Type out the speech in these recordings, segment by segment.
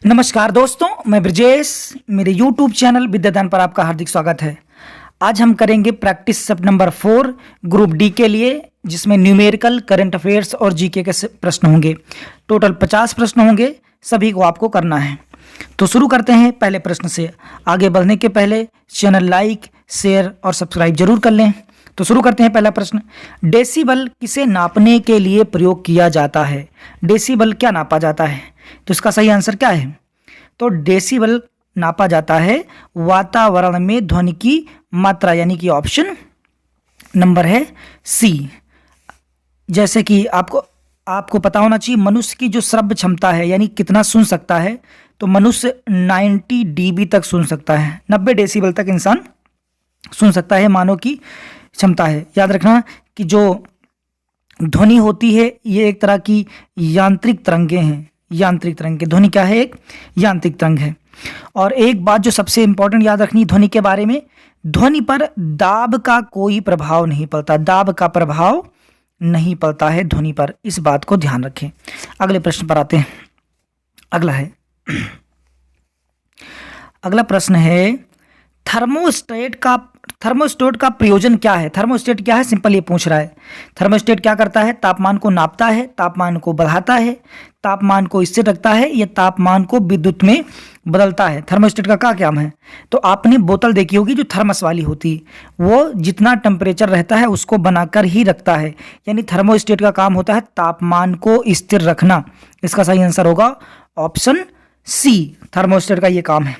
नमस्कार दोस्तों, मैं ब्रजेश। मेरे YouTube चैनल विद्यादान पर आपका हार्दिक स्वागत है। आज हम करेंगे प्रैक्टिस सब नंबर 4 ग्रुप डी के लिए, जिसमें न्यूमेरिकल, करंट अफेयर्स और जीके के प्रश्न होंगे। टोटल 50 प्रश्न होंगे, सभी को आपको करना है। तो शुरू करते हैं पहले प्रश्न से। आगे बढ़ने के पहले चैनल लाइक, शेयर और सब्सक्राइब जरूर कर लें। तो शुरू करते हैं पहला प्रश्न। डेसिबल किसे नापने के लिए प्रयोग किया जाता है? डेसिबल क्या नापा जाता है? तो इसका सही आंसर क्या है? तो डेसिबल नापा जाता है वातावरण में ध्वनि की मात्रा, यानी कि ऑप्शन नंबर है सी। जैसे कि आपको पता होना चाहिए, मनुष्य की जो श्रव्य क्षमता है, यानी कितना सुन सकता है, तो मनुष्य 90 डीबी तक सुन सकता है। 90 डेसिबल तक इंसान सुन सकता है, मानव की क्षमता है। याद रखना कि जो ध्वनि होती है ये एक तरह की यांत्रिक तरंगें हैं। यांत्रिक तरंगें, ध्वनि क्या है? एक यांत्रिक तरंग है। और एक बात जो सबसे इंपॉर्टेंट याद रखनी ध्वनि के बारे में, ध्वनि पर दाब का कोई प्रभाव नहीं पड़ता। दाब का प्रभाव नहीं पड़ता है ध्वनि पर, इस बात को ध्यान रखें। अगले प्रश्न पर आते हैं। अगला प्रश्न है, थर्मोस्टेट का प्रयोजन क्या है? थर्मोस्टेट क्या है? सिंपल ये पूछ रहा है। थर्मोस्टेट क्या करता है? तापमान को नापता है, तापमान को बढ़ाता है, तापमान को स्थिर रखता है, या तापमान को विद्युत में बदलता है। थर्मोस्टेट का क्या काम है? तो आपने बोतल देखी होगी जो थर्मस वाली होती है, वो जितना टेम्परेचर रहता है उसको बनाकर ही रखता है। यानी थर्मोस्टेट का काम होता है तापमान को स्थिर रखना। इसका सही आंसर होगा ऑप्शन सी। थर्मोस्टेट का ये काम है।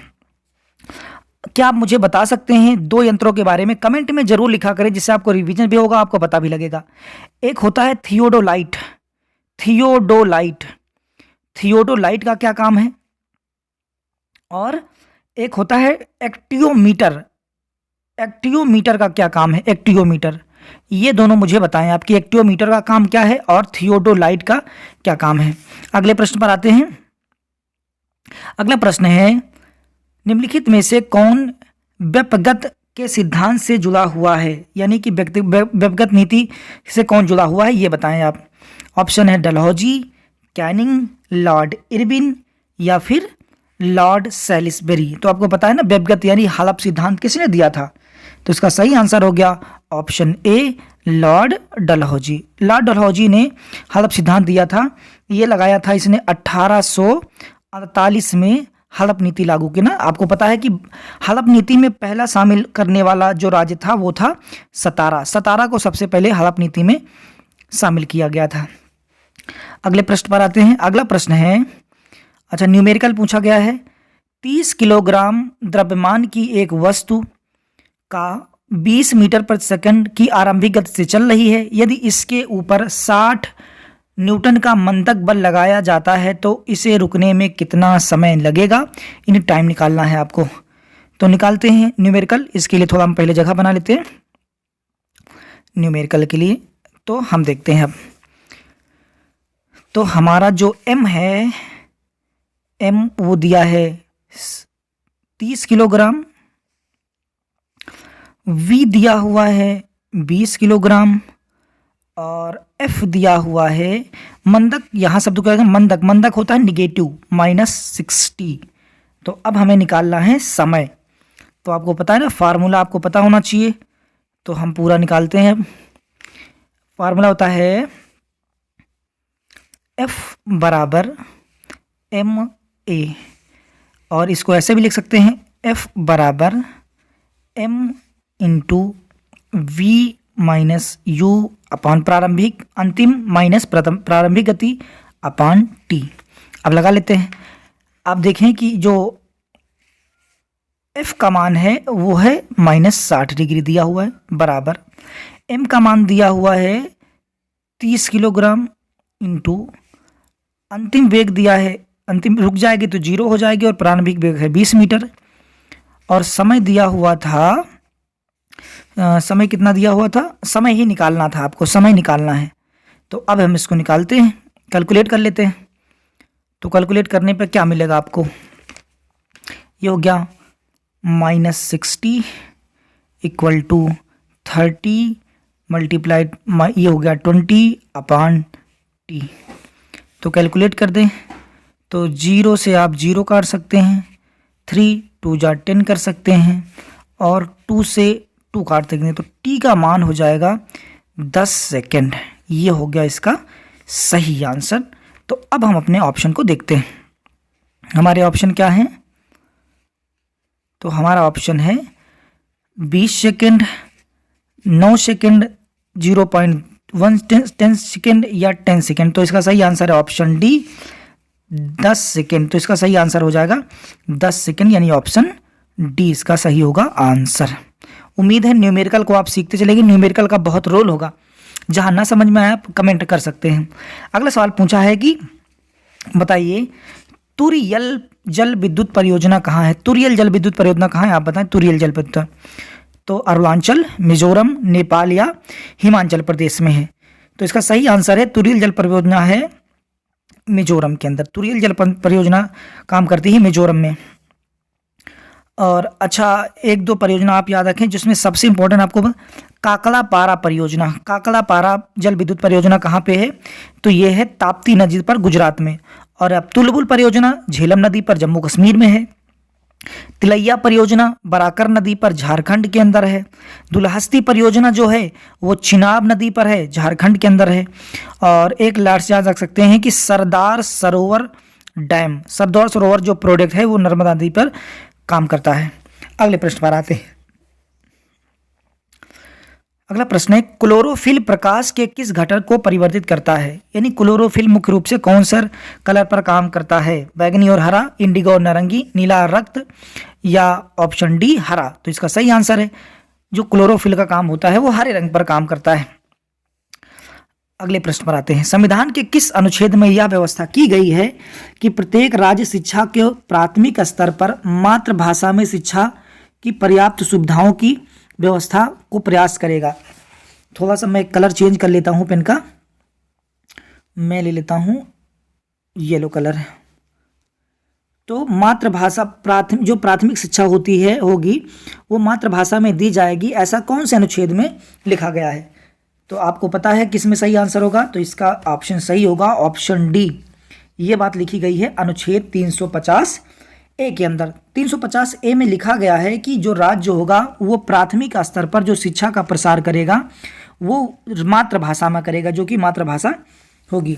क्या आप मुझे बता सकते हैं दो यंत्रों के बारे में? कमेंट में जरूर लिखा करें, जिससे आपको रिवीजन भी होगा, आपको पता भी लगेगा। एक होता है थियोडोलाइट। थियोडोलाइट का क्या काम है? और एक होता है एक्टियोमीटर। एक्टियोमीटर का क्या काम है? एक्टियोमीटर, ये दोनों मुझे बताएं आपकी एक्टियोमीटर का काम क्या है और थियोडोलाइट का क्या काम है। अगले प्रश्न पर आते हैं। अगला प्रश्न है, निम्नलिखित में से कौन व्यक्तिगत के सिद्धांत से जुड़ा हुआ है? यानी कि व्यक्तिगत नीति से कौन जुड़ा हुआ है, ये बताएं आप। ऑप्शन है डलहौजी, कैनिंग, लॉर्ड इरविन या फिर लॉर्ड सैलिसबरी। तो आपको पता है ना, व्यक्तिगत यानी हड़प सिद्धांत किसने दिया था? तो इसका सही आंसर हो गया option A, Lord Dalhousie. Lord Dalhousie ने हड़प सिद्धांत दिया था। ये लगाया था इसने 1848 में हड़प नीति लागू की ना। आपको पता है कि हड़प नीति में पहला शामिल करने वाला जो राज्य था वो था सतारा। सतारा को सबसे पहले हड़प नीति में शामिल किया गया था। अगले प्रश्न पर आते हैं। अगला प्रश्न है, अच्छा न्यूमेरिकल पूछा गया है। 30 किलोग्राम द्रव्यमान की एक वस्तु का 20 मीटर प्रति सेकंड की आरंभिक गति से चल रही है। यदि इसके ऊपर 60 न्यूटन का मंदक बल लगाया जाता है तो इसे रुकने में कितना समय लगेगा? इन्हें टाइम निकालना है आपको। तो निकालते हैं न्यूमेरिकल। इसके लिए थोड़ा हम पहले जगह बना लेते हैं न्यूमेरिकल के लिए। तो हम देखते हैं अब। तो हमारा जो m है, m वो दिया है 30 किलोग्राम, v दिया हुआ है 20 किलोग्राम, और F दिया हुआ है मंदक। यहाँ शब्द क्या है? मंदक। मंदक होता है निगेटिव -60। तो अब हमें निकालना है समय। तो आपको पता है ना, फार्मूला आपको पता होना चाहिए। तो हम पूरा निकालते हैं। फार्मूला होता है F बराबर ma, और इसको ऐसे भी लिख सकते हैं F बराबर m into v minus u upon प्रारंभिक अंतिम माइनस प्रारंभिक गति अपॉन t। अब लगा लेते हैं। अब देखें कि जो f का मान है वो है -60 डिग्री दिया हुआ है, बराबर m का मान दिया हुआ है 30 किलोग्राम इंटू अंतिम वेग दिया है, अंतिम रुक जाएगी तो 0 हो जाएगी, और प्रारंभिक वेग है 20 मीटर, और समय दिया हुआ था समय कितना दिया हुआ था? समय ही निकालना था आपको, समय निकालना है। तो अब हम इसको निकालते हैं, कैलकुलेट कर लेते हैं। तो कैलकुलेट करने पर क्या मिलेगा आपको? ये हो गया -60 इक्वल टू 30 मल्टीप्लाइड, ये हो गया 20 अपॉन t। तो कैलकुलेट कर दें तो 0 से आप 0 काट सकते हैं, 3 2 जा 10 कर सकते हैं और 2 से 2 काट सकते हैं। तो टी का मान हो जाएगा 10 सेकेंड। ये हो गया इसका सही आंसर। तो अब हम अपने ऑप्शन को देखते हैं। हमारे ऑप्शन क्या हैं? तो हमारा ऑप्शन है 20 सेकेंड, 9 सेकेंड, 0.1 सेकेंड या 10 सेकेंड। तो इसका सही आंसर है ऑप्शन डी 10 सेकेंड। तो इसका सही आंसर हो जाएगा 10 सेकेंड, यानी ऑप्शन डी इसका सही होगा आंसर। उम्मीद है न्यूमेरिकल को आप सीखते चलेंगे। न्यूमेरिकल का बहुत रोल होगा, जहां ना समझ में आए आप कमेंट कर सकते हैं। अगला सवाल पूछा है कि बताइए तुरियल जल विद्युत परियोजना कहाँ है? तुरियल जल विद्युत परियोजना कहाँ है, आप बताएं। तुरियल जल विद्युत तो अरुणाचल, मिजोरम, नेपाल या हिमाचल प्रदेश में है। तो इसका सही आंसर है तुरियल जल परियोजना है मिजोरम के अंदर। तुरियल जल परियोजना काम करती है मिजोरम में। और अच्छा, एक दो परियोजना आप याद रखें जिसमें सबसे इंपॉर्टेंट आपको काकला पारा परियोजना। काकला पारा जल विद्युत परियोजना कहाँ पे है? तो ये है ताप्ती नदी पर, गुजरात में। और अब तुलबुल परियोजना झेलम नदी पर, जम्मू कश्मीर में है। तिलैया परियोजना बराकर नदी पर, झारखंड के अंदर है। दुलहस्ती परियोजना जो है वो चिनाब नदी पर है, झारखंड के अंदर है। और एक लास्ट याद रख सकते हैं कि सरदार सरोवर डैम, सरदार सरोवर जो प्रोजेक्ट है वो नर्मदा नदी पर काम करता है। अगले प्रश्न पर आते हैं। अगला प्रश्न है क्लोरोफिल प्रकाश के किस घटक को परिवर्तित करता है? यानी क्लोरोफिल मुख्य रूप से कौन सा कलर पर काम करता है? बैगनी और हरा, इंडिगो और नारंगी, नीला और रक्त या ऑप्शन डी हरा। तो इसका सही आंसर है जो क्लोरोफिल का काम होता है वो हरे रंग पर काम करता है। अगले प्रश्न पर आते हैं। संविधान के किस अनुच्छेद में यह व्यवस्था की गई है कि प्रत्येक राज्य शिक्षा के प्राथमिक स्तर पर मातृभाषा में शिक्षा की पर्याप्त सुविधाओं की व्यवस्था को प्रयास करेगा? थोड़ा सा मैं कलर चेंज कर लेता हूं पेन का, मैं ले लेता हूं येलो कलर। तो मातृभाषा जो प्राथमिक शिक्षा होगी वो मातृभाषा में दी जाएगी, ऐसा कौन से अनुच्छेद में लिखा गया है? तो आपको पता है किस में सही आंसर होगा, तो इसका ऑप्शन सही होगा ऑप्शन डी। ये बात लिखी गई है अनुच्छेद 350A के अंदर। 350A में लिखा गया है कि जो राज्य होगा वो प्राथमिक स्तर पर जो शिक्षा का प्रसार करेगा वो मातृभाषा में करेगा, जो कि मातृभाषा होगी।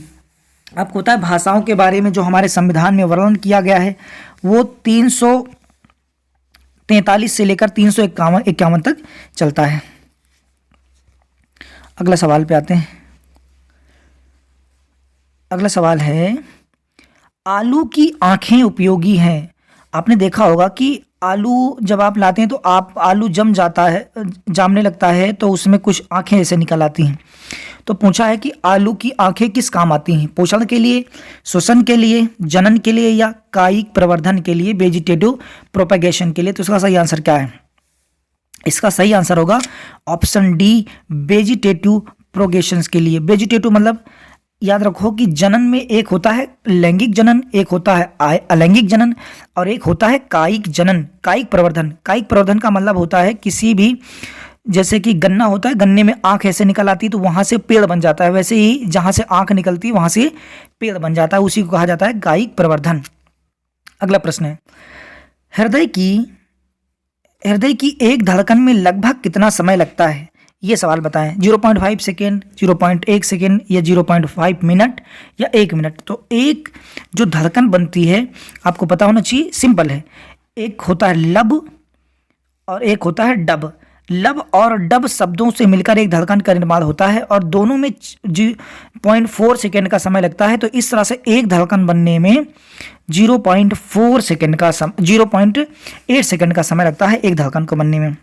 आपको पता है भाषाओं के बारे में जो हमारे संविधान में वर्णन किया गया है वो 343 से लेकर 351 तक चलता है। अगला सवाल पे आते हैं। अगला सवाल है आलू की आंखें उपयोगी हैं। आपने देखा होगा कि आलू जब आप लाते हैं तो आप आलू जामने लगता है तो उसमें कुछ आंखें ऐसे निकल आती हैं। तो पूछा है कि आलू की आंखें किस काम आती हैं? पोषण के लिए, श्वसन के लिए, जनन के लिए या कायिक प्रवर्धन के लिए, वेजिटेटिव प्रोपेगेशन के लिए। तो इसका सही आंसर क्या है? इसका सही आंसर होगा ऑप्शन डी वेजिटेटिव प्रोगेशंस के लिए। वेजिटेटिव मतलब याद रखो कि जनन में एक होता है लैंगिक जनन, एक होता है अलैंगिक जनन और एक होता है कायिक जनन, कायिक प्रवर्धन। कायिक प्रवर्धन का मतलब होता है किसी भी, जैसे कि गन्ना होता है, गन्ने में आंख ऐसे निकल आती है तो वहां से पेड़ बन जाता है, वैसे ही जहां से आंख निकलती है वहां से पेड़ बन जाता है, उसी को कहा जाता है कायिक प्रवर्धन। अगला प्रश्न है हृदय की एक धड़कन में लगभग कितना समय लगता है? ये सवाल बताएं। 0.5 सेकेंड, 0.1 सेकेंड या 0.5 मिनट या 1 मिनट। तो एक जो धड़कन बनती है आपको पता होना चाहिए, सिंपल है। एक होता है लब और एक होता है डब। लब और डब शब्दों से मिलकर एक धड़कन का निर्माण होता है और दोनों में 0.4 सेकेंड का समय लगता है। तो इस तरह से एक धड़कन बनने में 0.8 सेकेंड का समय लगता है एक धड़कन को बनने में।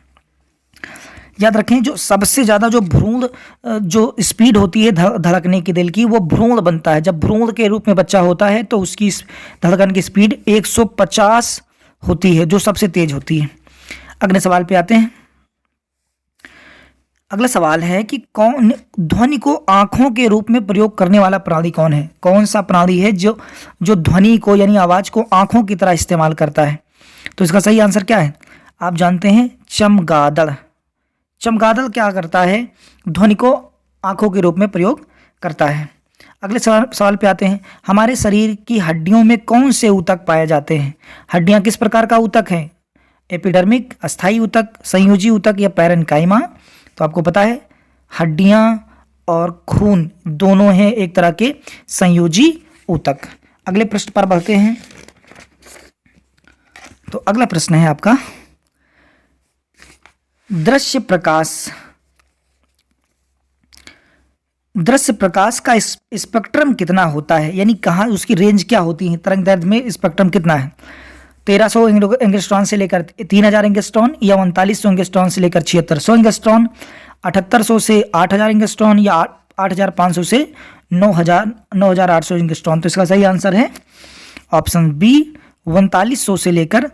याद रखें जो सबसे ज़्यादा जो भ्रूण जो स्पीड होती है धड़कने की दिल की, वो भ्रूण बनता है। जब भ्रूण के रूप में बच्चा होता है तो उसकी धड़कन की स्पीड 150 होती है, जो सबसे तेज होती है। अगले सवाल पे आते हैं। अगला सवाल है कि कौन ध्वनि को आंखों के रूप में प्रयोग करने वाला प्राणी कौन है? कौन सा प्राणी है जो ध्वनि को यानी आवाज को आंखों की तरह इस्तेमाल करता है? तो इसका सही आंसर क्या है? आप जानते हैं चमगादड़। चमगादड़ क्या करता है? ध्वनि को आंखों के रूप में प्रयोग करता है। अगले सवाल पे आते हैं। हमारे शरीर की हड्डियों में कौन से ऊतक पाए जाते हैं? हड्डियां किस प्रकार का ऊतक है? एपिडर्मिक, अस्थायी ऊतक, संयोजी ऊतक या पैरेन्काइमा? तो आपको पता है हड्डियां और खून दोनों हैं एक तरह के संयोजी ऊतक। अगले प्रश्न पर बढ़ते हैं। तो अगला प्रश्न है आपका, दृश्य प्रकाश का स्पेक्ट्रम कितना होता है, यानी कहाँ उसकी रेंज क्या होती है? तरंग दैर्ध्य में स्पेक्ट्रम कितना है? 1300 एंगस्ट्रॉन से लेकर 3000 एंगस्ट्रॉन, या 3900 एंगस्ट्रॉन से लेकर 7600 एंगस्ट्रॉन, 7800 से 8000 एंगस्ट्रॉन, या 8500 से 9800 एंगस्ट्रॉन? तो इसका सही आंसर है ऑप्शन बी, 3900 से लेकर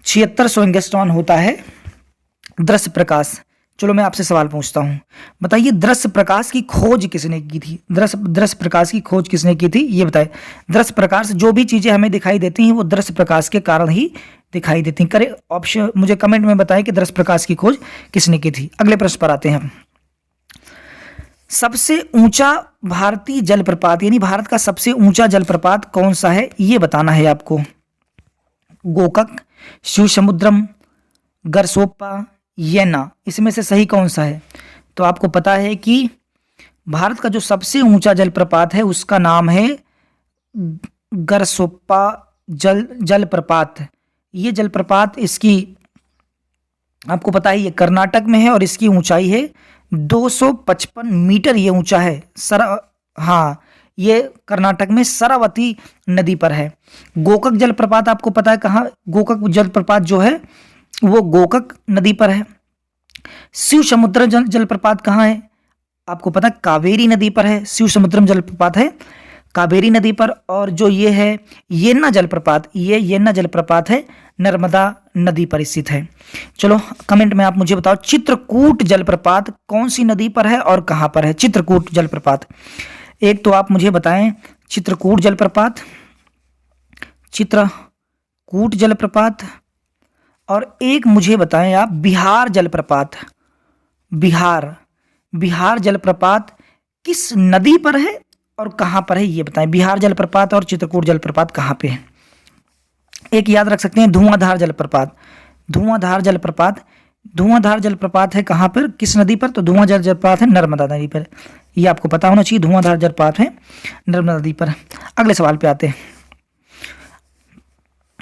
7600 एंगस्ट्रॉन होता है दृश्य प्रकाश। चलो मैं आपसे सवाल पूछता हूँ, बताइए दृश्य प्रकाश की खोज किसने की थी? दृश्य प्रकाश की खोज किसने की थी ये बताए। दृश्य प्रकाश, जो भी चीजें हमें दिखाई देती हैं वो दृश्य प्रकाश के कारण ही दिखाई देती हैं। करे ऑप्शन मुझे कमेंट में बताएं कि दृश्य प्रकाश की खोज किसने की थी। अगले प्रश्न पर आते हैं हम। सबसे ऊंचा भारतीय जलप्रपात, यानी भारत का सबसे ऊंचा जलप्रपात कौन सा है ये बताना है आपको। गोकक, शिवसमुद्रम, गरसोप्पा, येना, इसमें से सही कौन सा है? तो आपको पता है कि भारत का जो सबसे ऊंचा जलप्रपात है उसका नाम है गरसोप्पा जलप्रपात। ये जलप्रपात इसकी आपको पता है ये कर्नाटक में है और इसकी ऊंचाई है 255 मीटर ये ऊंचा है। हाँ, ये कर्नाटक में शरावती नदी पर है। गोकक जलप्रपात आपको पता है कहाँ? गोकक जलप्रपात जो है वो गोकक नदी पर है। शिव समुद्रम जलप्रपात कहाँ है? आपको पता है कावेरी नदी पर है। शिव समुद्रम जलप्रपात है कावेरी नदी पर। और जो ये है येन्ना जलप्रपात, ये येन्ना जलप्रपात है नर्मदा नदी पर स्थित है। चलो कमेंट में आप मुझे बताओ चित्रकूट जलप्रपात कौन सी नदी पर है और कहाँ पर है? चित्रकूट जलप्रपात, एक तो आप मुझे बताएं चित्रकूट जलप्रपात, और एक मुझे बताएं आप बिहार जलप्रपात। बिहार जलप्रपात किस नदी पर है और कहां पर है ये बताएं। बिहार जलप्रपात और चित्रकूट जलप्रपात कहां पे है? एक याद रख सकते हैं धुआंधार जलप्रपात है कहां पर, किस नदी पर? तो धुआंधार जलप्रपात है नर्मदा नदी पर। ये आपको पता होना चाहिए, धुआंधार जलप्रपात है नर्मदा नदी पर। अगले सवाल पे आते हैं।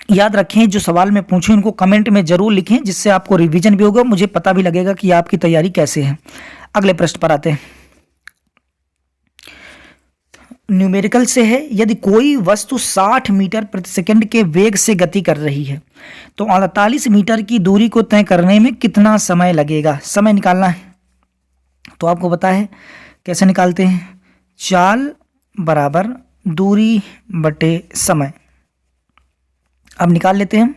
याद रखें जो सवाल मैं पूछूं इनको कमेंट में जरूर लिखें, जिससे आपको रिवीजन भी होगा, मुझे पता भी लगेगा कि आपकी तैयारी कैसे है। अगले प्रश्न पर आते हैं। न्यूमेरिकल से है, यदि कोई वस्तु 60 मीटर प्रति सेकंड के वेग से गति कर रही है तो 48 मीटर की दूरी को तय करने में कितना समय लगेगा? समय निकालना है। तो आपको पता है कैसे निकालते हैं, चाल बराबर दूरी बटे समय। अब निकाल लेते हैं हम।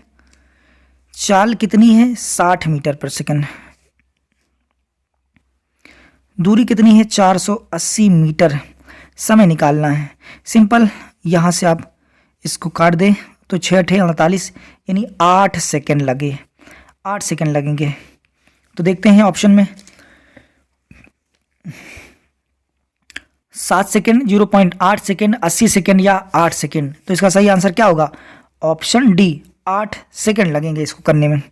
चाल कितनी है? 60 मीटर प्रति सेकंड। दूरी कितनी है? 480 मीटर। समय निकालना है, सिंपल, यहाँ से आप इसको काट दें तो 6 × 48 यानी 8 सेकंड लगेंगे। तो देखते हैं ऑप्शन में 7 सेकंड, 0.8 सेकंड, 80 सेकंड या 8 सेकंड। तो इसका सही आंसर क्या होगा? ऑप्शन डी, 8 सेकंड लगेंगे इसको करने में।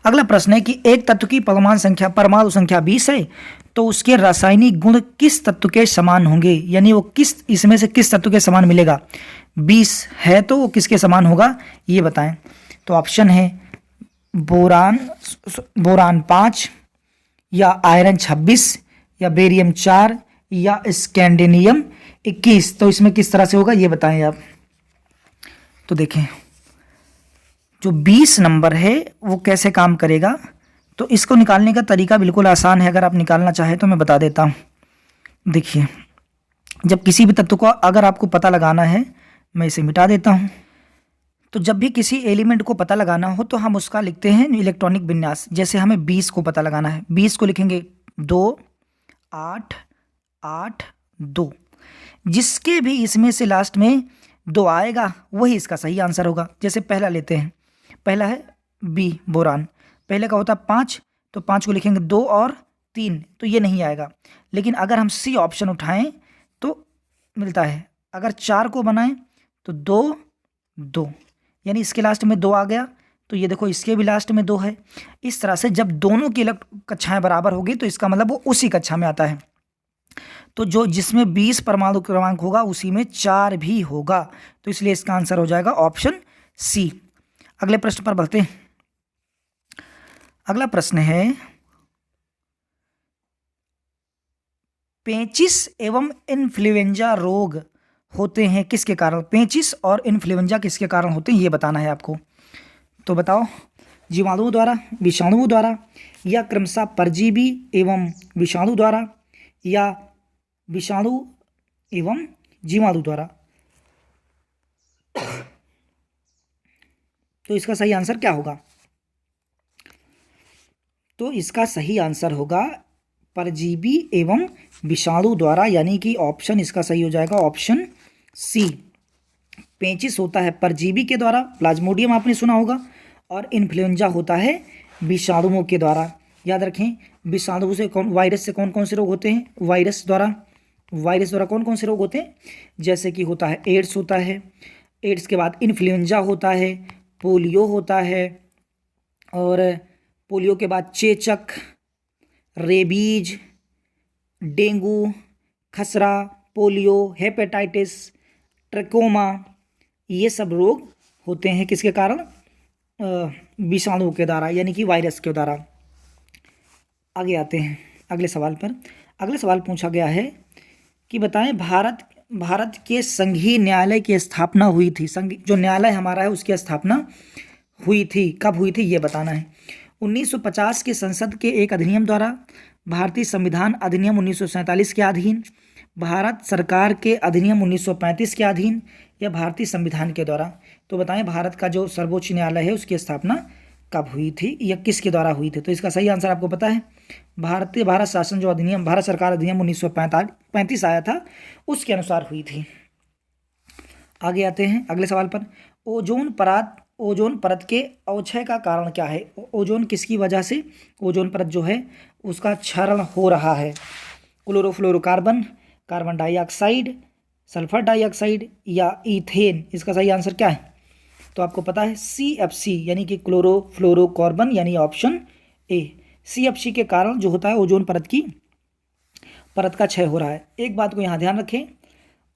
अगला प्रश्न है कि एक तत्व की परमाणु संख्या 20 है तो उसके रासायनिक गुण किस तत्व के समान होंगे, यानी वो इसमें से किस तत्व के समान मिलेगा? 20 है तो वो किसके समान होगा ये बताएं। तो ऑप्शन है बोरान 5, या आयरन 26, या बेरियम 4, या स्कैंडिनियम 21। तो इसमें किस तरह से होगा ये बताएं आप। तो देखें जो 20 नंबर है वो कैसे काम करेगा, तो इसको निकालने का तरीका बिल्कुल आसान है। अगर आप निकालना चाहें तो मैं बता देता हूँ। देखिए जब किसी भी तत्व को अगर आपको पता लगाना है, मैं इसे मिटा देता हूँ। तो जब भी किसी एलिमेंट को पता लगाना हो तो हम उसका लिखते हैं इलेक्ट्रॉनिक विन्यास। जैसे हमें 20 को पता लगाना है, 20 को लिखेंगे 2 8 8 2। जिसके भी इसमें से लास्ट में 2 आएगा वही इसका सही आंसर होगा। जैसे पहला लेते हैं, पहला है बी बोरान, पहले का होता है 5, तो 5 को लिखेंगे 2 और 3, तो ये नहीं आएगा। लेकिन अगर हम सी ऑप्शन उठाएं तो मिलता है। अगर 4 को बनाएं तो 2 2, यानी इसके लास्ट में 2 आ गया, तो ये देखो इसके भी लास्ट में 2 है। इस तरह से जब दोनों की कक्षाएं बराबर होगी तो इसका मतलब वो उसी कक्षा में आता है। तो जो जिसमें 20 परमाणु क्रमांक होगा उसी में 4 भी होगा, तो इसलिए इसका आंसर हो जाएगा ऑप्शन सी। अगले प्रश्न पर बढ़ते हैं। अगला प्रश्न है, पेचिस एवं इन्फ्लुएंजा रोग होते हैं किसके कारण? पेचिस और इन्फ्लुएंजा किसके कारण होते हैं ये बताना है आपको। तो बताओ, जीवाणुओं द्वारा, विषाणुओं द्वारा, या क्रमशः परजीवी एवं विषाणु द्वारा, या विषाणु एवं जीवाणु द्वारा। तो इसका सही आंसर क्या होगा? तो इसका सही आंसर होगा परजीवी एवं विषाणु द्वारा, यानी कि ऑप्शन इसका सही हो जाएगा ऑप्शन सी। पेचिस होता है परजीवी के द्वारा, प्लाज्मोडियम आपने सुना होगा, और इन्फ्लुएंजा होता है विषाणुओं के द्वारा। याद रखें, विषाणु से वायरस से कौन कौन से रोग होते हैं? वायरस द्वारा कौन कौन से रोग होते हैं? जैसे कि होता है एड्स होता है, एड्स के बाद इन्फ्लुएंजा होता है, पोलियो होता है, और पोलियो के बाद चेचक, रेबीज, डेंगू, खसरा, पोलियो, हेपेटाइटिस, ट्रकोमा, ये सब रोग होते हैं किसके कारण? विषाणु के द्वारा, यानी कि वायरस के द्वारा। आगे आते हैं अगले सवाल पर। अगले सवाल पूछा गया है कि बताएं, भारत के संघीय न्यायालय की स्थापना हुई थी, जो न्यायालय हमारा है उसकी स्थापना हुई थी, कब हुई थी ये बताना है। 1950 के संसद के एक अधिनियम द्वारा, भारतीय संविधान अधिनियम 1947 के अधीन, भारत सरकार के अधिनियम 1935 के अधीन, या भारतीय संविधान के द्वारा। तो बताएं, भारत का जो सर्वोच्च न्यायालय है उसकी स्थापना कब हुई थी या किसके द्वारा हुई थी? तो इसका सही आंसर आपको पता है, भारत शासन जो अधिनियम, भारत सरकार अधिनियम 1935 आया था उसके अनुसार हुई थी। आगे आते हैं अगले सवाल पर। ओजोन परत के अवक्षय का कारण क्या है? ओजोन किसकी वजह से ओजोन परत जो है उसका क्षरण हो रहा है? Chlorofluorocarbon, carbon dioxide, sulphur dioxide, या ईथेन? इसका सही आंसर क्या है? तो आपको पता है CFC, यानी कि क्लोरोफ्लोरोकार्बन, यानी ऑप्शन ए। CFC के कारण जो होता है ओजोन परत का क्षय हो रहा है। एक बात को यहाँ ध्यान रखें,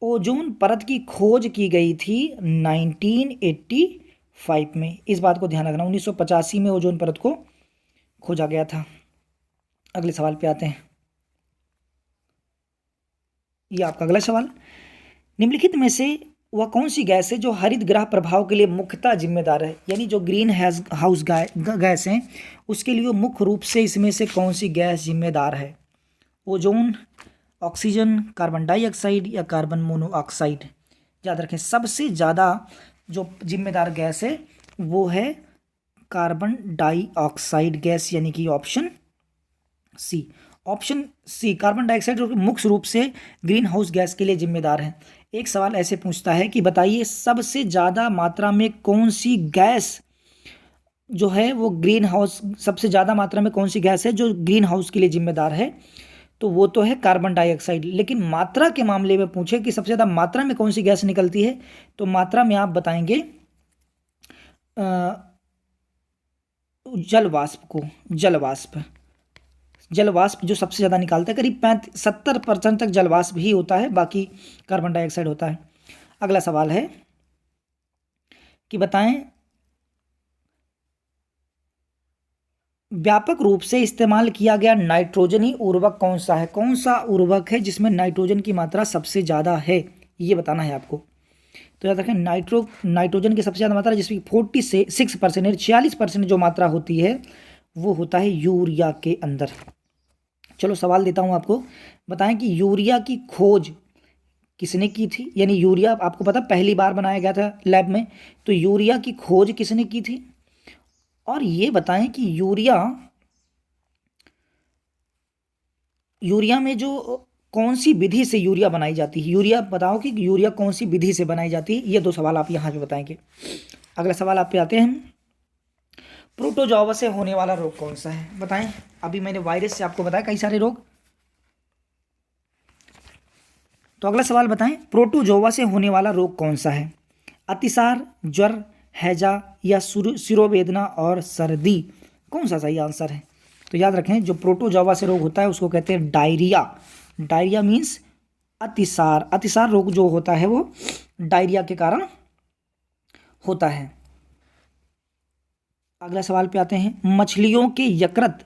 ओजोन परत की खोज की गई थी 1985 में, इस बात को ध्यान रखना। 1985 में ओजोन परत को खोजा गया था। अगले सवाल पे आते हैं। ये आपका अगला सवाल, निम्नलिखित में से वह कौन सी गैस है जो हरित गृह प्रभाव के लिए मुख्यतः जिम्मेदार है? यानी जो ग्रीन हाउस गैस हैं उसके लिए मुख्य रूप से इसमें से कौन सी गैस जिम्मेदार है? ओजोन, ऑक्सीजन, कार्बन डाइऑक्साइड, या कार्बन मोनोऑक्साइड? याद रखें, सबसे ज़्यादा जो जिम्मेदार गैस है वो है कार्बन डाइऑक्साइड गैस, यानी कि option C. Option C, carbon dioxide जो मुख्य रूप से ग्रीन हाउस गैस के लिए जिम्मेदार है। एक सवाल ऐसे पूछता है कि बताइए, सबसे ज़्यादा मात्रा में कौन सी गैस जो है वो ग्रीन हाउस, सबसे ज़्यादा मात्रा में कौन सी गैस है जो ग्रीन हाउस के लिए जिम्मेदार है? तो वो तो है कार्बन डाइऑक्साइड। लेकिन मात्रा के मामले में पूछे कि सबसे ज़्यादा मात्रा में कौन सी गैस निकलती है, तो मात्रा में आप बताएंगे जलवाष्प जो सबसे ज़्यादा निकालता है, करीब 70% तक जलवाष्प ही होता है, बाकी कार्बन डाइऑक्साइड होता है। अगला सवाल है कि बताएं, व्यापक रूप से इस्तेमाल किया गया नाइट्रोजनी उर्वरक कौन सा है? कौन सा उर्वरक है जिसमें नाइट्रोजन की मात्रा सबसे ज़्यादा है, ये बताना है आपको। तो याद रखें, नाइट्रोजन की सबसे ज़्यादा मात्रा जिसकी 46%, 46% जो मात्रा होती है वो होता है यूरिया के अंदर। चलो सवाल देता हूँ आपको, बताएं कि यूरिया की खोज किसने की थी? यानी यूरिया आपको पता पहली बार बनाया गया था लैब में, तो यूरिया की खोज किसने की थी? और ये बताएं कि यूरिया में जो कौन सी विधि से यूरिया बनाई जाती है? यूरिया बताओ कि यूरिया कौन सी विधि से बनाई जाती है, ये 2 सवाल आप यहाँ पे बताएंगे। अगला सवाल आप पे आते हैं, प्रोटोजोआ से होने वाला रोग कौन सा है? बताएं। अभी मैंने वायरस से आपको बताया कई सारे रोग, तो अगला सवाल बताएं, प्रोटोजोआ से होने वाला रोग कौन सा है? अतिसार, ज्वर, हैजा या सिरोवेदना और सर्दी? कौन सा सही आंसर है? तो याद रखें, जो प्रोटोजोआ से रोग होता है उसको कहते हैं डायरिया। डायरिया मीन्स अतिसार। अतिसार रोग जो होता है वो डायरिया के कारण होता है। अगला सवाल पे आते हैं, मछलियों के यकृत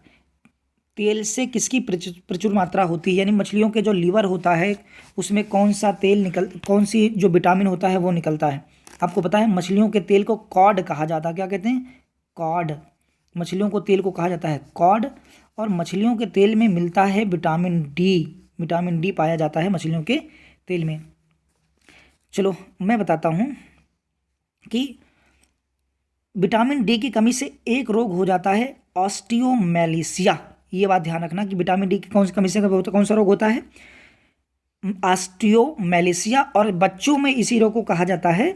तेल से किसकी प्रचुर मात्रा होती है? यानी मछलियों के जो लीवर होता है उसमें कौन सी जो विटामिन होता है वो निकलता है? आपको पता है मछलियों के तेल को कॉड कहा जाता है। क्या कहते हैं? कॉड। मछलियों को तेल को कहा जाता है कॉड। और मछलियों के तेल में मिलता है विटामिन डी। विटामिन डी पाया जाता है मछलियों के तेल में। चलो मैं बताता हूँ कि विटामिन डी की कमी से एक रोग हो जाता है ऑस्टियोमेलिशिया। ये बात ध्यान रखना कि विटामिन डी की कौन सी कमी से कौन सा रोग होता है? ऑस्टियोमेलिशिया। और बच्चों में इसी रोग को कहा जाता है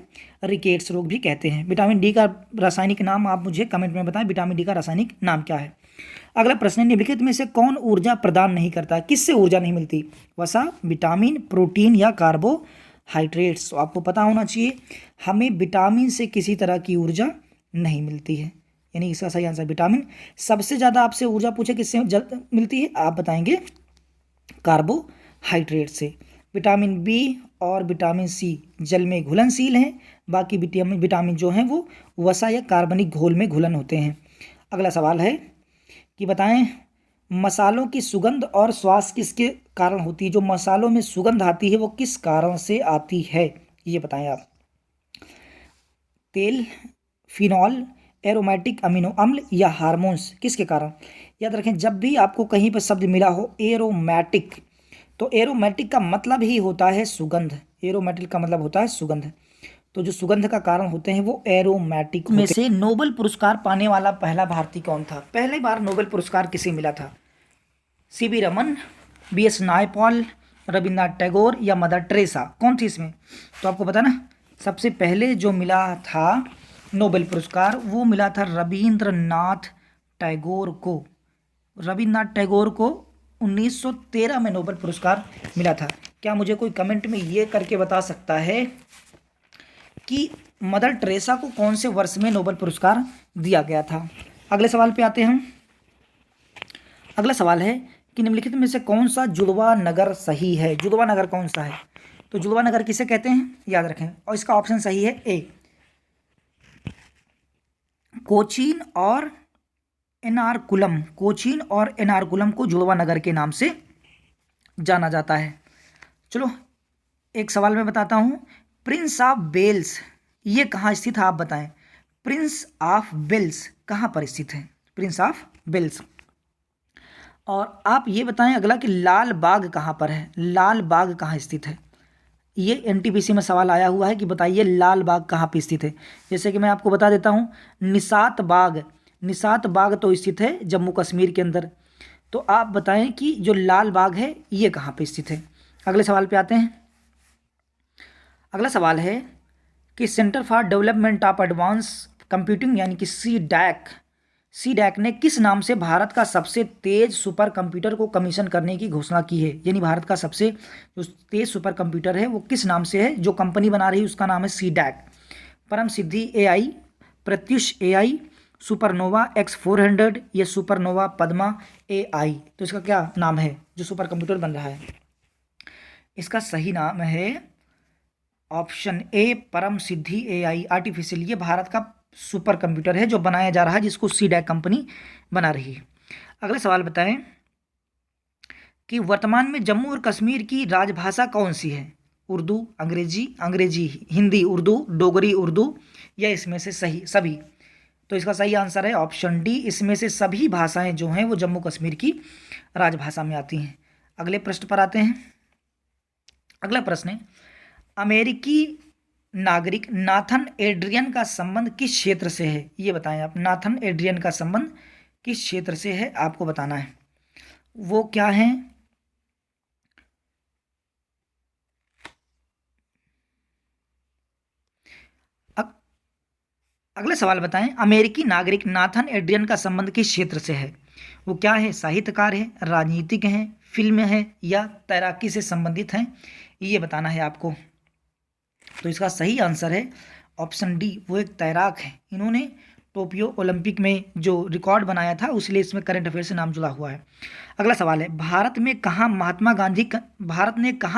रिकेट्स रोग भी कहते हैं। विटामिन डी का रासायनिक नाम आप मुझे कमेंट में बताएं, विटामिन डी का रासायनिक नाम क्या है? अगला प्रश्न है, निम्नलिखित में से कौन ऊर्जा प्रदान नहीं करता? किससे ऊर्जा नहीं मिलती? वसा, विटामिन, प्रोटीन या कार्बोहाइड्रेट्स? तो आपको पता होना चाहिए हमें विटामिन से किसी तरह की ऊर्जा नहीं मिलती है, यानी इसका सही आंसर विटामिन। सबसे ज़्यादा आपसे ऊर्जा पूछे किससे मिलती है? आप बताएंगे कार्बोहाइड्रेट से। विटामिन बी और विटामिन सी जल में घुलनशील हैं, बाकी विटामिन जो हैं वो वसा या कार्बनिक घोल में घुलन होते हैं। अगला सवाल है कि बताएं, मसालों की सुगंध और स्वास किसके कारण होती है? जो मसालों में सुगंध आती है वो किस कारण से आती है, ये बताएं आप। तेल, फिनॉल, एरोमेटिक अमीनो अम्ल या हार्मोन्स? किसके कारण? याद रखें, जब भी आपको कहीं पर शब्द मिला हो एरोमेटिक, तो एरोमेटिक का मतलब ही होता है सुगंध। एरोमेटिक का मतलब होता है सुगंध। तो जो सुगंध का कारण होते हैं वो एरोमेटिक में से नोबेल पुरस्कार पाने वाला पहला भारतीय कौन था? पहली बार नोबेल पुरस्कार किसे मिला था? सीवी रमन, बीएस नायपॉल, रविन्द्रनाथ टैगोर या मदर टेरेसा? कौन थी इसमें? तो आपको पता ना, सबसे पहले जो मिला था नोबेल पुरस्कार वो मिला था रविंद्रनाथ टैगोर को। रविन्द्रनाथ टैगोर को 1913 में नोबेल पुरस्कार मिला था। क्या मुझे कोई कमेंट में ये करके बता सकता है कि मदर टेरेसा को कौन से वर्ष में नोबेल पुरस्कार दिया गया था? अगले सवाल पे आते हैं। अगला सवाल है कि निम्नलिखित में से कौन सा जुड़वा नगर सही है? जुड़वा नगर कौन सा है? तो जुड़वा नगर किसे कहते हैं? याद रखें, और इसका ऑप्शन सही है ए, कोचीन और एर्नाकुलम। कोचीन और एर्नाकुलम को जुड़वा नगर के नाम से जाना जाता है। चलो एक सवाल मैं बताता हूँ, प्रिंस ऑफ वेल्स ये कहाँ स्थित है? आप बताएं। प्रिंस ऑफ वेल्स कहाँ पर स्थित है? Prince of Wales. और आप ये बताएं अगला कि लाल बाग कहाँ पर है? लाल बाग कहाँ स्थित है? ये एनटीपीसी में सवाल आया हुआ है कि बताइए लाल बाग कहाँ पे स्थित है। जैसे कि मैं आपको बता देता हूँ, निशात बाग। निशात बाग तो स्थित है जम्मू कश्मीर के अंदर। तो आप बताएं कि जो लाल बाग है ये कहाँ पे स्थित है। अगले सवाल पे आते हैं। अगला सवाल है कि centre for development of advance computing यानी कि सीडैक ने किस नाम से भारत का सबसे तेज सुपर कंप्यूटर को कमीशन करने की घोषणा की है? यानी भारत का सबसे जो तेज सुपर कंप्यूटर है वो किस नाम से है? जो कंपनी बना रही है उसका नाम है CDAC. Param Siddhi AI, Pratyush AI, Supernova X400 या सुपरनोवा पद्मा एआई? तो इसका क्या नाम है जो सुपर कंप्यूटर बन रहा है? इसका सही नाम है ऑप्शन ए, परम सिद्धि एआई आर्टिफिशियल। ये भारत का सुपर कंप्यूटर है जो बनाया जा रहा है, जिसको सीडैक कंपनी बना रही है। अगला सवाल बताएं कि वर्तमान में जम्मू और कश्मीर की राजभाषा कौन सी है? उर्दू, अंग्रेजी हिंदी उर्दू, डोगरी उर्दू या इसमें से सभी? तो इसका सही आंसर है ऑप्शन डी, इसमें से सभी भाषाएं जो हैं वो जम्मू कश्मीर की राजभाषा में आती हैं। अगले प्रश्न पर आते हैं। अगला प्रश्न है, अमेरिकी नागरिक नाथन एड्रियन का संबंध किस क्षेत्र से है? ये बताएं आप। नाथन एड्रियन का संबंध किस क्षेत्र से है आपको बताना है। वो क्या है? अगला सवाल बताएं, अमेरिकी नागरिक नाथन एड्रियन का संबंध किस क्षेत्र से है? वो क्या है? साहित्यकार है, राजनीतिक है, फिल्म है या तैराकी से संबंधित हैं? ये बताना है आपको। तो इसका सही आंसर है ऑप्शन डी, वो एक तैराक है। इन्होंने टोक्यो ओलंपिक में जो रिकॉर्ड बनाया था उसलिए इसमें करंट अफेयर से नाम जुड़ा हुआ है। अगला सवाल है, भारत ने कहाँ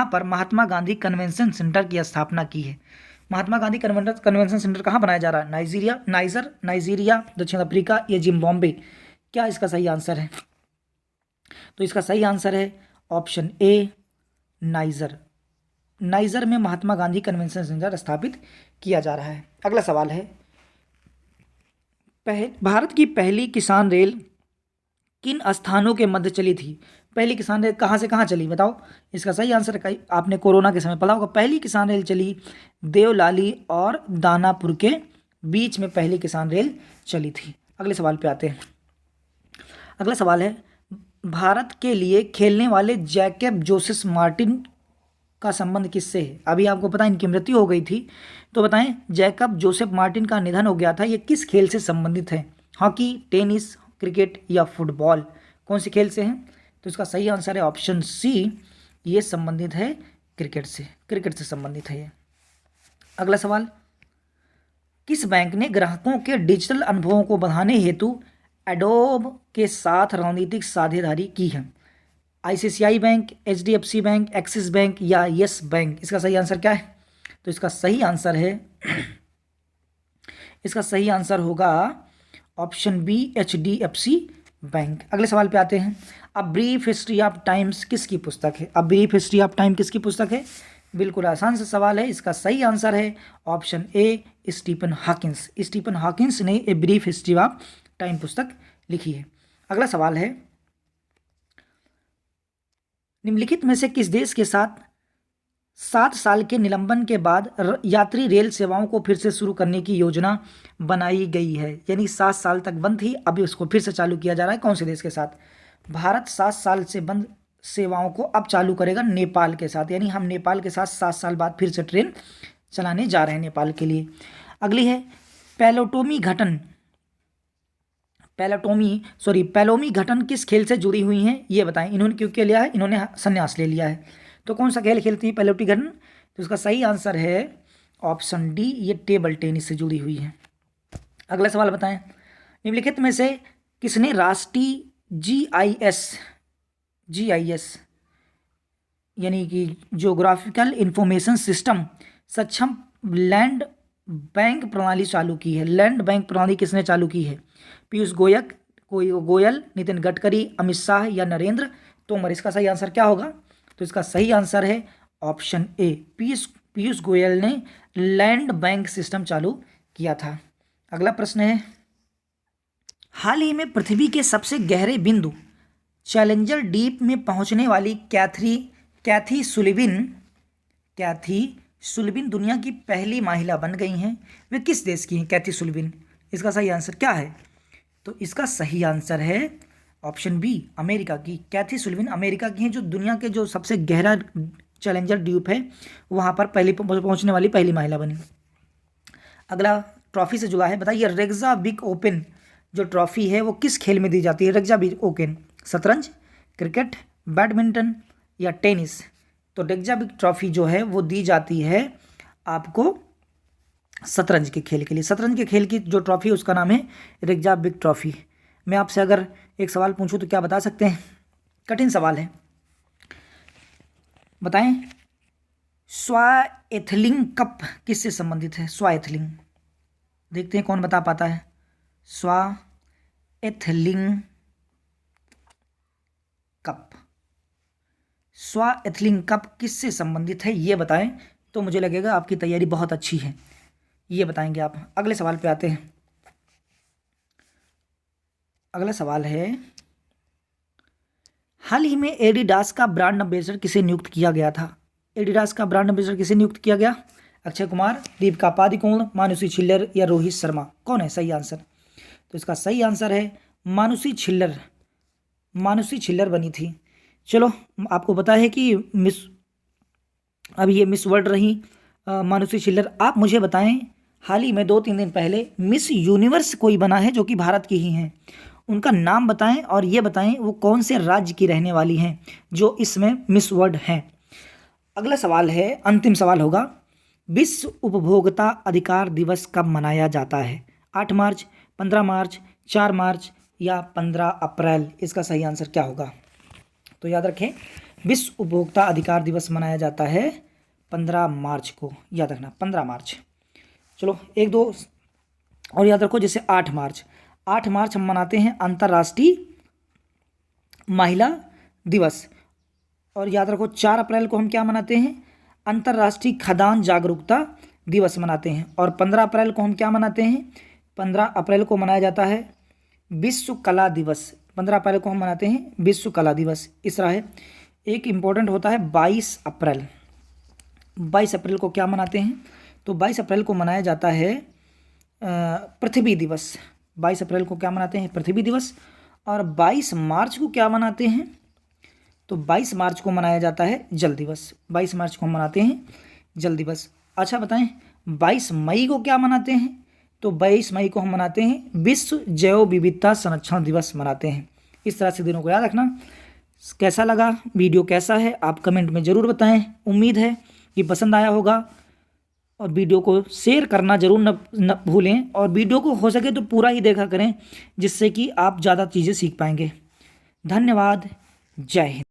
पर महात्मा गांधी कन्वेंशन सेंटर की स्थापना की है? महात्मा गांधी कन्वेंशन सेंटर कहाँ बनाया जा रहा है? नाइजीरिया, दक्षिण अफ्रीका या जिम्बाब्वे? क्या इसका सही आंसर है? तो इसका सही आंसर है ऑप्शन ए, नाइजर में महात्मा गांधी कन्वेंशन सेंटर स्थापित किया जा रहा है। अगला सवाल है, भारत की पहली किसान रेल किन स्थानों के मध्य चली थी? पहली किसान रेल कहाँ से कहाँ चली बताओ? इसका सही आंसर है, आपने कोरोना के समय पढ़ा होगा, पहली किसान रेल चली देवलाली और दानापुर के बीच में पहली किसान रेल चली थी। अगले सवाल पे आते हैं। अगला सवाल है, भारत के लिए खेलने वाले जैकब जोसेफ मार्टिन का संबंध किससे है? अभी आपको पता है इनकी मृत्यु हो गई थी, तो बताएं जैकब जोसेफ मार्टिन का निधन हो गया था, ये किस खेल से संबंधित है? हॉकी, टेनिस, क्रिकेट या फुटबॉल? कौन से खेल से हैं? तो इसका सही आंसर है ऑप्शन सी, ये संबंधित है क्रिकेट से संबंधित है ये। अगला सवाल, किस बैंक ने ग्राहकों के डिजिटल अनुभवों को बढ़ाने हेतु एडोब के साथ रणनीतिक साझेदारी की है? ICICI bank, HDFC bank, axis bank या यस बैंक? इसका सही आंसर क्या है? तो इसका सही आंसर होगा ऑप्शन बी, एचडीएफसी बैंक। अगले सवाल पे आते हैं। A brief history of times किसकी पुस्तक है? A brief history of time किसकी पुस्तक है? बिल्कुल आसान सा सवाल है, इसका सही आंसर है ऑप्शन ए, स्टीफन हॉकिंस ने a brief history of time पुस्तक लिखी है। अगला सवाल है, निम्नलिखित में से किस देश के साथ 7 साल के निलंबन के बाद यात्री रेल सेवाओं को फिर से शुरू करने की योजना बनाई गई है? यानी 7 साल तक बंद थी, अभी उसको फिर से चालू किया जा रहा है। कौन से देश के साथ? भारत 7 साल से बंद सेवाओं को अब चालू करेगा नेपाल के साथ, यानी हम नेपाल के साथ 7 साल बाद फिर से ट्रेन चलाने जा रहे हैं नेपाल के लिए। अगली है, पैलोमी घटन किस खेल से जुड़ी हुई हैं? ये बताएं। इन्होंने क्यों लिया है? इन्होंने संन्यास ले लिया है। तो कौन सा खेल खेलती है पैलोटी घटन? तो उसका सही आंसर है ऑप्शन डी, ये टेबल टेनिस से जुड़ी हुई है। अगला सवाल बताएं, निम्नलिखित में से किसने राष्ट्रीय जीआईएस यानी कि ज्योग्राफिकल इंफॉर्मेशन सिस्टम सक्षम लैंड बैंक प्रणाली चालू की है? लैंड बैंक प्रणाली किसने चालू की है? पीयूष गोयल, नितिन गडकरी, अमित शाह या नरेंद्र तोमर? इसका सही आंसर क्या होगा? तो इसका सही आंसर है ऑप्शन ए, पीयूष गोयल ने लैंड बैंक सिस्टम चालू किया था। अगला प्रश्न है, हाल ही में पृथ्वी के सबसे गहरे बिंदु चैलेंजर डीप में पहुंचने वाली कैथी सुलिवन दुनिया की पहली महिला बन गई हैं। वे किस देश की हैं कैथी सुलिवन? इसका सही आंसर क्या है? तो इसका सही आंसर है ऑप्शन बी, अमेरिका की। कैथी सुलिवन अमेरिका की हैं, जो दुनिया के जो सबसे गहरा चैलेंजर डीप है वहाँ पर पहुँचने वाली पहली महिला बनी। अगला ट्रॉफी से जुड़ा है, बताइए रेक्जाविक ओपन जो ट्रॉफी है वो किस खेल में दी जाती है? रेक्जाविक ओपन, शतरंज, क्रिकेट, बैडमिंटन या टेनिस? तो रेक्जाविक ट्रॉफी जो है वो दी जाती है आपको शतरंज के खेल के लिए। शतरंज के खेल की जो ट्रॉफी है उसका नाम है रेक्जाविक ट्रॉफी। मैं आपसे अगर एक सवाल पूछूं तो क्या बता सकते हैं? कठिन सवाल है, बताएं। स्वाएथलिंग कप किससे संबंधित है? स्वाएथलिंग, देखते हैं कौन बता पाता है। स्वाएथलिंग कप किससे संबंधित है ये बताएं, तो मुझे लगेगा आपकी तैयारी बहुत अच्छी है, ये बताएंगे आप। अगले सवाल पे आते हैं। अगला सवाल है, हाल ही में एडिडास का ब्रांड एम्बेसडर किसे नियुक्त किया गया था? एडिडास का ब्रांड एम्बेसडर किसे नियुक्त किया गया? अक्षय कुमार, दीपिका पादुकोण, मानुषी छिल्लर या रोहित शर्मा? कौन है सही आंसर? तो इसका सही आंसर है मानुषी छिल्लर बनी थी। चलो, आपको पता है कि ये मिस वर्ल्ड रही मानुषी छिल्लर। आप मुझे बताएं, हाल ही में 2-3 दिन पहले मिस यूनिवर्स कोई बना है जो कि भारत की ही हैं, उनका नाम बताएं और ये बताएं वो कौन से राज्य की रहने वाली हैं जो इसमें मिस वर्ल्ड हैं। अगला सवाल है, अंतिम सवाल होगा, विश्व उपभोक्ता अधिकार दिवस कब मनाया जाता है? 8 मार्च, 15 मार्च, 4 मार्च या 15 अप्रैल? इसका सही आंसर क्या होगा? तो याद रखें, विश्व उपभोक्ता अधिकार दिवस मनाया जाता है 15 मार्च को, याद रखना 15 मार्च। चलो एक दो और याद रखो, जैसे 8 मार्च, 8 मार्च हम मनाते हैं अंतर्राष्ट्रीय महिला दिवस। और याद रखो 4 अप्रैल को हम क्या मनाते हैं? अंतर्राष्ट्रीय खदान जागरूकता दिवस मनाते हैं। और 15 अप्रैल को हम क्या मनाते हैं? 15 अप्रैल को मनाया जाता है विश्व कला दिवस। 15 अप्रैल को हम मनाते हैं विश्व कला दिवस। इस तरह है। एक इम्पोर्टेंट होता है 22 अप्रैल। 22 अप्रैल को क्या मनाते हैं? तो 22 अप्रैल को मनाया जाता है पृथ्वी दिवस। 22 अप्रैल को क्या मनाते हैं? पृथ्वी दिवस। और 22 मार्च को क्या मनाते हैं? तो 22 मार्च को मनाया जाता है जल दिवस। 22 मार्च को हम मनाते हैं जल दिवस। अच्छा बताएं, 22 मई को क्या मनाते हैं? तो 22 मई को हम मनाते हैं विश्व जैव विविधता संरक्षण दिवस मनाते हैं। इस तरह से दिनों को याद रखना। कैसा लगा वीडियो, कैसा है, आप कमेंट में ज़रूर बताएं। उम्मीद है कि पसंद आया होगा। और वीडियो को शेयर करना ज़रूर न भूलें। और वीडियो को हो सके तो पूरा ही देखा करें, जिससे कि आप ज़्यादा चीज़ें सीख पाएंगे। धन्यवाद। जय हिंद।